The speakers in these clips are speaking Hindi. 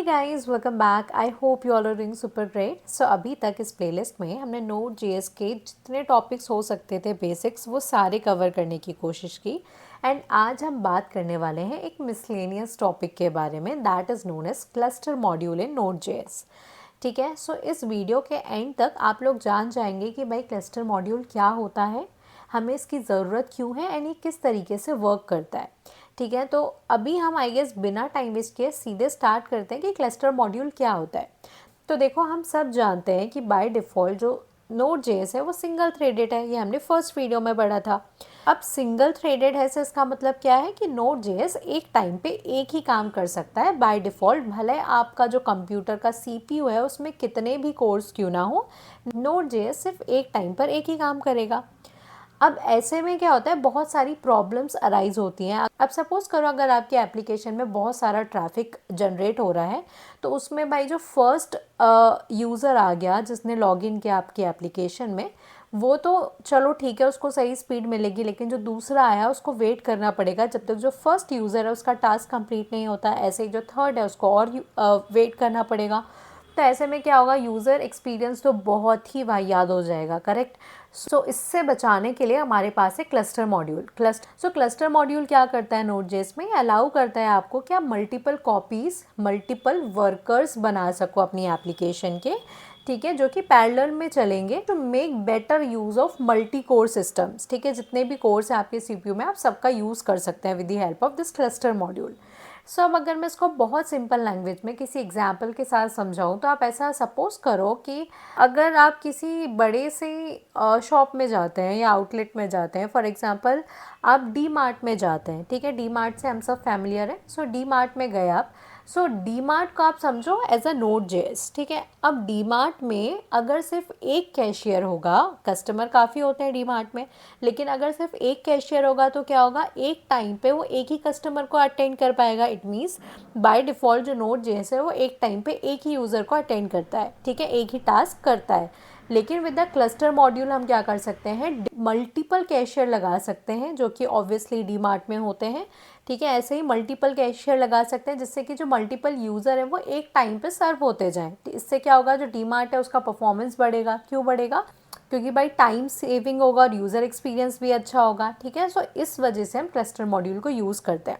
Hey guys, welcome back. I hope you all are doing super great. So अभी तक इस प्लेलिस्ट में हमने नोड जेएस के जितने टॉपिक्स हो सकते थे बेसिक्स वो सारे कवर करने की कोशिश की। एंड आज हम बात करने वाले हैं एक मिसलेनियस टॉपिक के बारे में, that is known as cluster module in Node JS. ठीक है, सो इस वीडियो के एंड तक आप लोग जान जाएंगे कि भाई क्लस्टर मॉड्यूल क्या होता है, हमें इसकी ज़रूरत क्यों है एंड ये किस तरीके से वर्क करता है। ठीक है, तो अभी हम आई गेस बिना टाइम वेस्ट किए सीधे स्टार्ट करते हैं कि क्लस्टर मॉड्यूल क्या होता है। तो देखो, हम सब जानते हैं कि बाय डिफ़ॉल्ट जो नोड जेएस है वो सिंगल थ्रेडेड है। ये हमने फर्स्ट वीडियो में पढ़ा था। अब सिंगल थ्रेडेड है से इसका मतलब क्या है कि नोड जेएस एक टाइम पे एक ही काम कर सकता है बाय डिफ़ॉल्ट। भले आपका जो कंप्यूटर का सीपीयू है उसमें कितने भी कोर्स क्यों ना हो, नोड जेएस सिर्फ एक टाइम पर एक ही काम करेगा। अब ऐसे में क्या होता है, बहुत सारी प्रॉब्लम्स अराइज होती हैं। अब सपोज करो अगर आपके एप्लीकेशन में बहुत सारा ट्रैफिक जनरेट हो रहा है, तो उसमें भाई जो फर्स्ट यूज़र आ गया जिसने लॉगिन किया आपकी एप्लीकेशन में, वो तो चलो ठीक है, उसको सही स्पीड मिलेगी, लेकिन जो दूसरा आया उसको वेट करना पड़ेगा जब तक जो फर्स्ट यूज़र है उसका टास्क कंप्लीट नहीं होता। ऐसे ही जो थर्ड है उसको और वेट करना पड़ेगा। तो ऐसे में क्या होगा, यूज़र एक्सपीरियंस तो बहुत ही वाहियात हो जाएगा। करेक्ट। सो इससे बचाने के लिए हमारे पास है क्लस्टर मॉड्यूल। क्लस्टर मॉड्यूल क्या करता है नोड जेएस में, अलाउ करता है आपको कि आप मल्टीपल कॉपीज़, मल्टीपल वर्कर्स बना सको अपनी एप्लीकेशन के। ठीक है, जो कि पैरेलल में चलेंगे to make better use of multi core systems. ठीक है, जितने भी कोर्स हैं आपके सीपीयू में आप सबका यूज़ कर सकते हैं with the help of this cluster module. So अब अगर मैं इसको बहुत सिंपल लैंग्वेज में किसी एग्जाम्पल के साथ समझाऊँ, तो आप ऐसा सपोज़ करो कि अगर आप किसी बड़े से शॉप में जाते हैं या आउटलेट में जाते हैं, फॉर एग्जांपल आप डी मार्ट में जाते हैं। ठीक है, डी मार्ट से हम सब फैमिलियर हैं। सो डी मार्ट में गए आप, सो डी मार्ट को आप समझो एज अ नोड जेएस। ठीक है, अब डी मार्ट में अगर सिर्फ एक कैशियर होगा, कस्टमर काफ़ी होते हैं डी मार्ट में, लेकिन अगर सिर्फ एक कैशियर होगा तो क्या होगा, एक टाइम पे वो एक ही कस्टमर को अटेंड कर पाएगा। इट मीन्स बाय डिफ़ॉल्ट जो नोड जेएस है वो एक टाइम पे एक ही यूज़र को अटेंड करता है। ठीक है, एक ही टास्क करता है। लेकिन विद द क्लस्टर मॉड्यूल हम क्या कर सकते हैं, मल्टीपल कैशियर लगा सकते हैं, जो कि ऑब्वियसली डी मार्ट में होते हैं। ठीक है, ऐसे ही मल्टीपल कैशियर लगा सकते हैं जिससे कि जो मल्टीपल यूज़र है वो एक टाइम पे सर्व होते जाएं। तो इससे क्या होगा, जो डी मार्ट है उसका परफॉर्मेंस बढ़ेगा। क्यों बढ़ेगा? क्योंकि भाई टाइम सेविंग होगा और यूज़र एक्सपीरियंस भी अच्छा होगा। ठीक है, सो इस वजह से हम क्लस्टर मॉड्यूल को यूज़ करते हैं।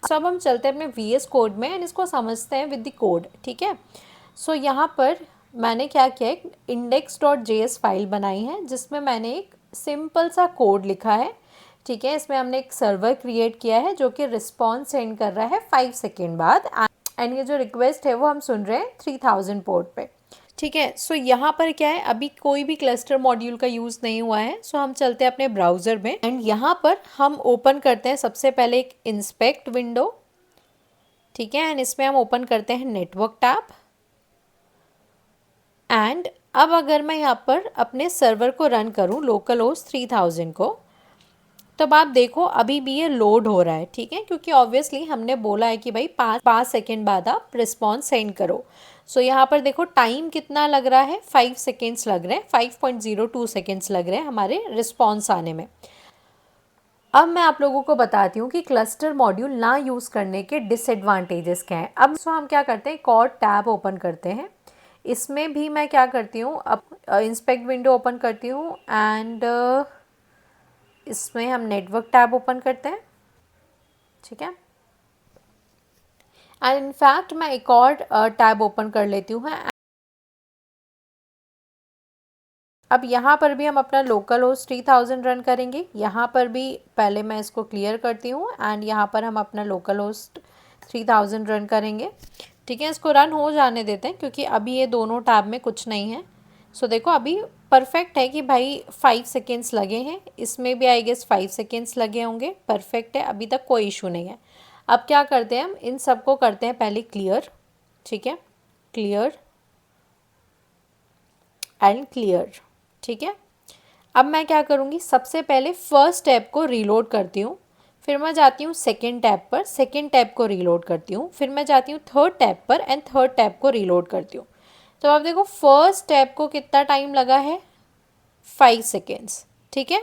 सो अब हम चलते हैं अपने वीएस कोड में एंड इसको समझते हैं विद द कोड। ठीक है, सो यहाँ पर मैंने क्या किया, एक index.js फाइल बनाई है जिसमें मैंने एक सिंपल सा कोड लिखा है। ठीक है, इसमें हमने एक सर्वर क्रिएट किया है जो कि रिस्पॉन्स सेंड कर रहा है 5 सेकेंड बाद, एंड ये जो रिक्वेस्ट है वो हम सुन रहे हैं 3000 पोर्ट पे। ठीक है, सो यहाँ पर क्या है, अभी कोई भी क्लस्टर मॉड्यूल का यूज़ नहीं हुआ है। सो हम चलते हैं अपने ब्राउज़र में एंड यहाँ पर हम ओपन करते हैं सबसे पहले एक इंस्पेक्ट विंडो। ठीक है, एंड इसमें हम ओपन करते हैं नेटवर्क टैब। एंड अब अगर मैं यहाँ पर अपने सर्वर को रन करूँ, लोकल होस्ट 3000 को, तब आप देखो अभी भी ये लोड हो रहा है। ठीक है, क्योंकि ऑब्वियसली हमने बोला है कि भाई 5 सेकेंड बाद आप रिस्पॉन्स सेंड करो। सो यहाँ पर देखो टाइम कितना लग रहा है, 5 सेकेंड्स लग रहे हैं, 5.02 सेकेंड्स लग रहे हैं हमारे रिस्पॉन्स आने में। अब मैं आप लोगों को बताती हूँ कि क्लस्टर मॉड्यूल ना यूज़ करने के डिसएडवांटेजेस क्या हैं। अब सो हम क्या करते हैं, एक और टैब ओपन करते हैं। इसमें भी मैं क्या करती हूँ, अब इंस्पेक्ट विंडो ओपन करती हूँ एंड इसमें हम नेटवर्क टैब ओपन करते हैं। ठीक है, एंड इनफैक्ट मैं एक और टैब ओपन कर लेती हूँ। अब यहाँ पर भी हम अपना लोकल होस्ट 3000 रन करेंगे। यहाँ पर भी पहले मैं इसको क्लियर करती हूँ एंड यहाँ पर हम अपना लोकल होस्ट 3000 रन करेंगे। ठीक है, इसको रन हो जाने देते हैं क्योंकि अभी ये दोनों टैब में कुछ नहीं है। सो देखो अभी परफेक्ट है कि भाई 5 सेकेंड्स लगे हैं, इसमें भी आई गेस 5 सेकेंड्स लगे होंगे। परफेक्ट है, अभी तक कोई इशू नहीं है। अब क्या करते हैं, हम इन सबको करते हैं पहले क्लियर। ठीक है, क्लियर एंड क्लियर। ठीक है, अब मैं क्या करूँगी, सबसे पहले फर्स्ट टैब को रीलोड करती हूँ, फिर मैं जाती हूँ सेकेंड टैब पर, सेकेंड टैब को रीलोड करती हूँ, फिर मैं जाती हूँ थर्ड टैब पर एंड थर्ड टैब को रीलोड करती हूँ। तो अब देखो फर्स्ट टैब को कितना टाइम लगा है, 5 सेकेंड्स। ठीक है,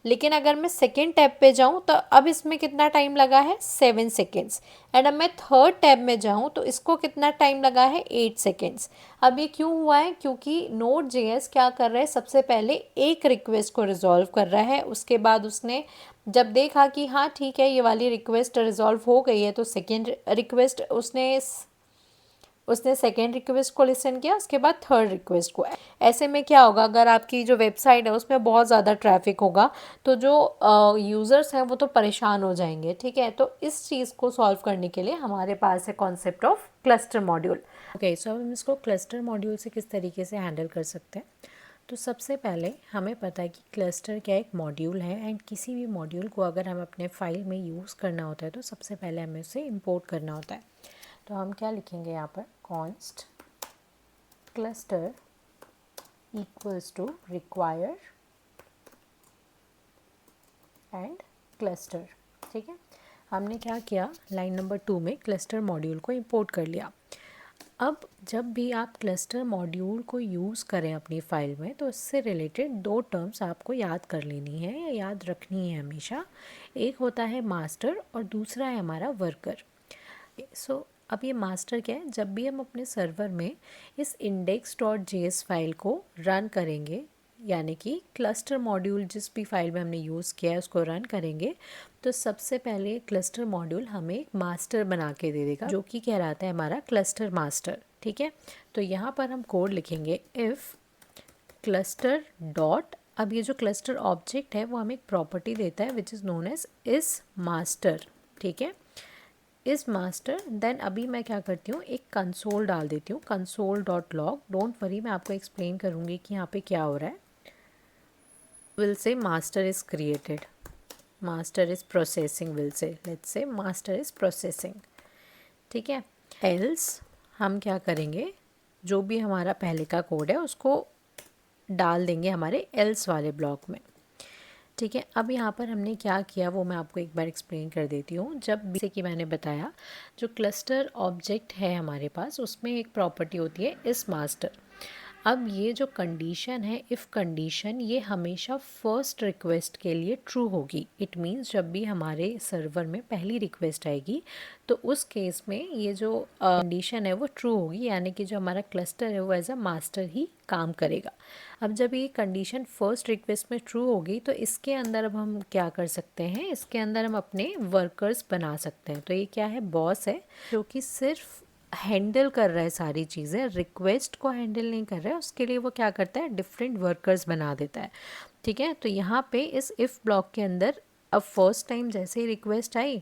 लेकिन अगर मैं सेकेंड टैब पे जाऊँ तो अब इसमें कितना टाइम लगा है 7 सेकेंड्स। एंड अब मैं थर्ड टैब में जाऊँ तो इसको कितना टाइम लगा है 8 सेकेंड्स। अब ये क्यों हुआ है? क्योंकि नोड जेएस क्या कर रहा है, सबसे पहले एक रिक्वेस्ट को रिजॉल्व कर रहा है, उसके बाद उसने जब देखा कि हाँ ठीक है ये वाली रिक्वेस्ट रिजॉल्व हो गई है तो सेकेंड रिक्वेस्ट उसने सेकेंड रिक्वेस्ट को लिसन किया, उसके बाद थर्ड रिक्वेस्ट को। ऐसे में क्या होगा, अगर आपकी जो वेबसाइट है उसमें बहुत ज़्यादा ट्रैफिक होगा तो जो यूज़र्स हैं वो तो परेशान हो जाएंगे। ठीक है, तो इस चीज़ को सॉल्व करने के लिए हमारे पास है concept of cluster module. Okay, so हम इसको क्लस्टर मॉड्यूल से किस तरीके से हैंडल कर सकते हैं। तो सबसे पहले हमें पता है कि क्लस्टर क्या एक मॉड्यूल है, एंड किसी भी मॉड्यूल को अगर हम अपने फाइल में यूज़ करना होता है तो सबसे पहले हमें उसे इंपोर्ट करना होता है। तो हम क्या लिखेंगे यहाँ पर, const cluster equals to require and cluster. ठीक है, हमने क्या किया, लाइन नंबर 2 में क्लस्टर मॉड्यूल को इंपोर्ट कर लिया। अब जब भी आप क्लस्टर मॉड्यूल को यूज़ करें अपनी फ़ाइल में तो इससे रिलेटेड दो टर्म्स आपको याद कर लेनी है या याद रखनी है हमेशा। एक होता है मास्टर और दूसरा है हमारा वर्कर। सो अब ये मास्टर क्या है, जब भी हम अपने सर्वर में इस index.js फाइल को रन करेंगे, यानी कि क्लस्टर मॉड्यूल जिस भी फाइल में हमने यूज़ किया है उसको रन करेंगे, तो सबसे पहले क्लस्टर मॉड्यूल हमें एक मास्टर बना के दे देगा जो कि कहलाता है हमारा क्लस्टर मास्टर। ठीक है, तो यहाँ पर हम कोड लिखेंगे इफ़ क्लस्टर डॉट, अब ये जो क्लस्टर ऑब्जेक्ट है वो हमें एक प्रॉपर्टी देता है विच इज़ नोन एज इस मास्टर। ठीक है, इस मास्टर, देन अभी मैं क्या करती हूँ, एक कंसोल डाल देती हूँ, console dot log. Don't worry, मैं आपको एक्सप्लेन करूँगी कि यहाँ पे क्या हो रहा है। Will say master is created, master is processing, will say let's say master is processing. ठीक है, एल्स हम क्या करेंगे, जो भी हमारा पहले का कोड है उसको डाल देंगे हमारे एल्स वाले ब्लॉक में। ठीक है, अब यहाँ पर हमने क्या किया वो मैं आपको एक बार एक्सप्लेन कर देती हूँ। जब जैसे कि मैंने बताया, जो क्लस्टर ऑब्जेक्ट है हमारे पास उसमें एक प्रॉपर्टी होती है इस मास्टर। अब ये जो कंडीशन है, इफ़ कंडीशन, ये हमेशा फर्स्ट रिक्वेस्ट के लिए ट्रू होगी। इट मीन्स जब भी हमारे सर्वर में पहली रिक्वेस्ट आएगी तो उस केस में ये जो कंडीशन है वो ट्रू होगी, यानी कि जो हमारा क्लस्टर है वो एज अ मास्टर ही काम करेगा। अब जब ये कंडीशन फर्स्ट रिक्वेस्ट में ट्रू होगी तो इसके अंदर अब हम क्या कर सकते हैं, इसके अंदर हम अपने वर्कर्स बना सकते हैं। तो ये क्या है, बॉस है जो कि सिर्फ हैंडल कर रहा है सारी चीज़ें, रिक्वेस्ट को हैंडल नहीं कर रहा है, उसके लिए वो क्या करता है, डिफरेंट वर्कर्स बना देता है। ठीक है, तो यहाँ पे इस इफ़ ब्लॉक के अंदर अब फर्स्ट टाइम जैसे ही रिक्वेस्ट आई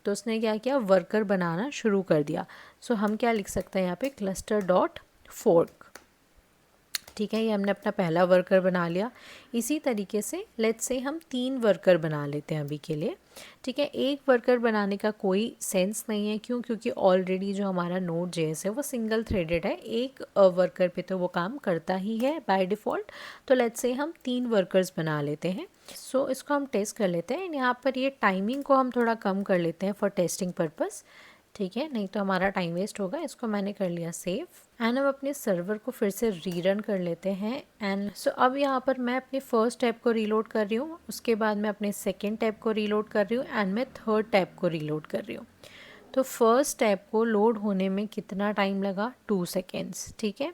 तो उसने क्या किया, वर्कर बनाना शुरू कर दिया। सो हम क्या लिख सकते हैं यहाँ पे, क्लस्टर डॉट फोर्क। ठीक है, ये हमने अपना पहला वर्कर बना लिया। इसी तरीके से लेट्स से हम 3 वर्कर बना लेते हैं अभी के लिए। ठीक है, एक वर्कर बनाने का कोई सेंस नहीं है, क्यों, क्योंकि ऑलरेडी जो हमारा नोड जेएस है वो सिंगल थ्रेडेड है, एक वर्कर पे तो वो काम करता ही है बाय डिफ़ॉल्ट। तो लेट्स से हम 3 वर्कर्स बना लेते हैं। सो इसको हम टेस्ट कर लेते हैं। यहाँ पर ये टाइमिंग को हम थोड़ा कम कर लेते हैं फॉर टेस्टिंग पर्पज़। ठीक है, नहीं तो हमारा टाइम वेस्ट होगा। इसको मैंने कर लिया सेव, एंड हम अपने सर्वर को फिर से रीरन कर लेते हैं। एंड सो अब यहाँ पर मैं अपने फर्स्ट टैब को रीलोड कर रही हूँ, उसके बाद मैं अपने सेकेंड टैब को रीलोड कर रही हूँ, एंड मैं थर्ड टैब को रीलोड कर रही हूँ। तो फर्स्ट टैब को लोड होने में कितना टाइम लगा, 2 सेकेंड्स। ठीक है,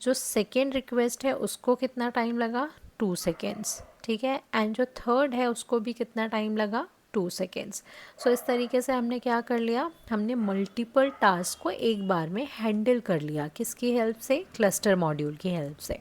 जो सेकेंड रिक्वेस्ट है उसको कितना टाइम लगा, 2 सेकेंड्स। ठीक है, एंड जो थर्ड है उसको भी कितना टाइम लगा, 2 सेकेंड्स। सो इस तरीके से हमने क्या कर लिया, हमने मल्टीपल टास्क को एक बार में हैंडल कर लिया। किसकी हेल्प से, क्लस्टर मॉड्यूल की हेल्प से।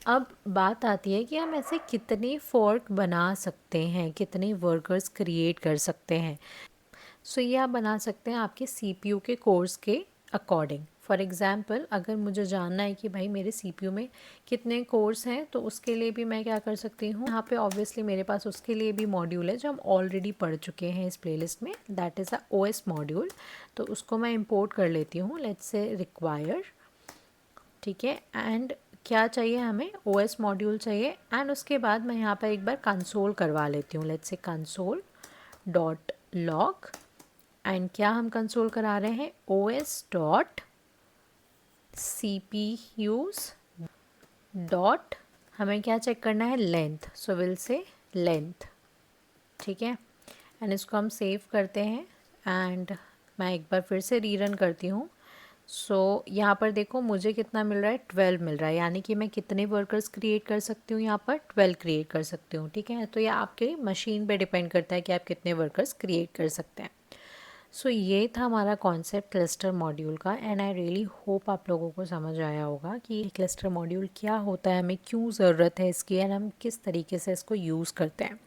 अब बात आती है कि हम ऐसे कितने फोर्क बना सकते हैं, कितने वर्कर्स क्रिएट कर सकते हैं। सो ये आप बना सकते हैं आपके सीपीयू के कोर्स के अकॉर्डिंग। फॉर एग्ज़ाम्पल, अगर मुझे जानना है कि भाई मेरे सीपीयू में कितने कोर्स हैं तो उसके लिए भी मैं क्या कर सकती हूँ, यहाँ पे ऑब्वियसली मेरे पास उसके लिए भी मॉड्यूल है जो हम ऑलरेडी पढ़ चुके हैं इस प्लेलिस्ट में, that is a OS module. तो उसको मैं इंपोर्ट कर लेती हूँ, लेट्स से रिक्वायर। ठीक है, एंड क्या चाहिए हमें, ओएस मॉड्यूल चाहिए, एंड उसके बाद मैं यहाँ पर एक बार कंसोल करवा लेती हूँ, let's say console dot log. And क्या हम कंसोल करा रहे हैं, os डॉट cpus डॉट, हमें क्या चेक करना है, length. So will say length, ठीक है। एंड इसको हम सेव करते हैं एंड मैं एक बार फिर से रीरन करती हूँ। सो यहाँ पर देखो मुझे कितना मिल रहा है, 12 मिल रहा है, यानी कि मैं कितने वर्कर्स क्रिएट कर सकती हूँ, यहाँ पर 12 क्रिएट कर सकती हूँ, ठीक है। तो ये आपके मशीन पे डिपेंड करता है कि आप कितने वर्कर्स क्रिएट कर सकते हैं। सो ये था हमारा कॉन्सेप्ट क्लस्टर मॉड्यूल का एंड आई रियली होप आप लोगों को समझ आया होगा कि क्लस्टर मॉड्यूल क्या होता है, हमें क्यों ज़रूरत है इसकी एंड हम किस तरीके से इसको यूज़ करते हैं।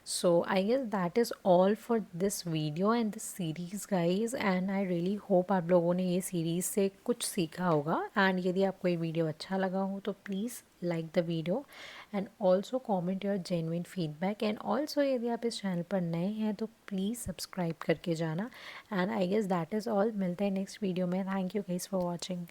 So I guess that is all for this video and this series guys, and I really hope आप लोगों ने ये सीरीज़ से कुछ सीखा होगा। एंड यदि आपको ये वीडियो अच्छा लगा हो तो please like the video and also comment your genuine feedback, and also यदि आप इस चैनल पर नए हैं तो प्लीज़ सब्सक्राइब करके जाना। And I guess that is all, मिलते हैं नेक्स्ट वीडियो में। Thank you guys for watching.